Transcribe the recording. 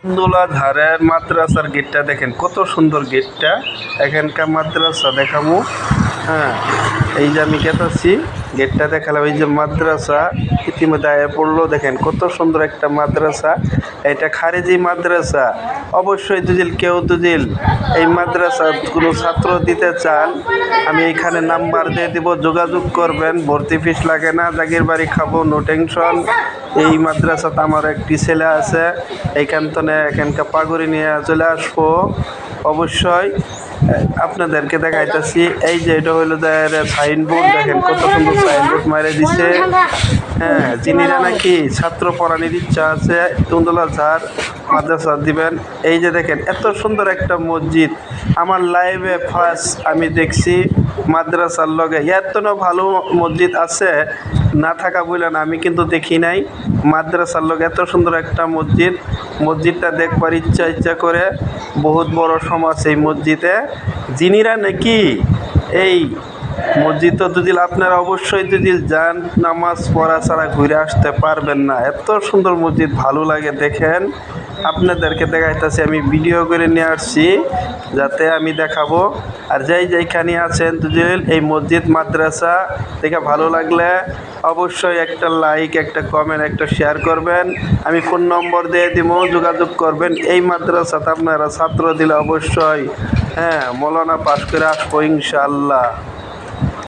কুন্দুলা ধারের মাদ্রাসার গেটটা দেখেন, কত সুন্দর গেটটা। এখানকার মাদ্রাসা দেখামু। হ্যাঁ, এই যে আমি গেতাছি, গেটটা দেখালাম। এই যে মাদ্রাসা ইতিমধ্যে আয়া পড়লো, দেখেন কত সুন্দর একটা মাদ্রাসা। এটা খারেজি মাদ্রাসা। অবশ্যই কেউ এই মাদ্রাসা কোনো ছাত্র দিতে চান, আমি এখানে নাম্বার দিয়ে দিব, যোগাযোগ করবেন। ভর্তি ফিস লাগে না, জাগির বাড়ি খাবো, নো টেনশন। এই মাদ্রাসাতে আমার একটি ছেলে আছে, এখানকার পাগড়ি নিয়ে চলে আসবো অবশ্যই। আপনাদেরকে দেখাইতেছি। এই যে এটা হইলো সাইনবোর্ড, দেখেন কত সুন্দর সাইনবোর্ড মারে দিছে। হ্যাঁ, যিনিরা নাকি ছাত্র পড়ানির ইচ্ছা আছে, কুন্দুলা ঝাড় মাদ্রাসা দিবেন। এই যে দেখেন এত সুন্দর একটা মসজিদ, আমার লাইভে ফার্স্ট আমি দেখছি মাদ্রাসার লগে। এত ভালো মসজিদ আছে, না থাকা বললেন, আমি কিন্তু দেখি নাই। মাদ্রাসার লগে এত সুন্দর একটা মসজিদটা দেখবার ইচ্ছা করে। বহুত বড় সমাজ এই মসজিদে। যিনিরা নাকি এই মসজিদ আপনারা অবশ্যই যান, নামাজ পড়া ছাড়া ঘুরে আসতে পারবেন না। এত সুন্দর মসজিদ, ভালো লাগে। দেখেন, আপনাদেরকে দেখাইতেছি, আমি ভিডিও করে নিয়ে আসছি যাতে আমি দেখাবো। আর যেইখানে আছেন এই মসজিদ মাদ্রাসা দেখে ভালো লাগলে অবশ্যই একটা লাইক, একটা কমেন্ট, একটা শেয়ার করবেন। আমি ফোন নম্বর দিয়ে দিব, যোগাযোগ করবেন। এই মাদ্রাসাতে আপনারা ছাত্র দিলে অবশ্যই মৌলানা পাশ করে আসবো ইনশাআল্লাহ।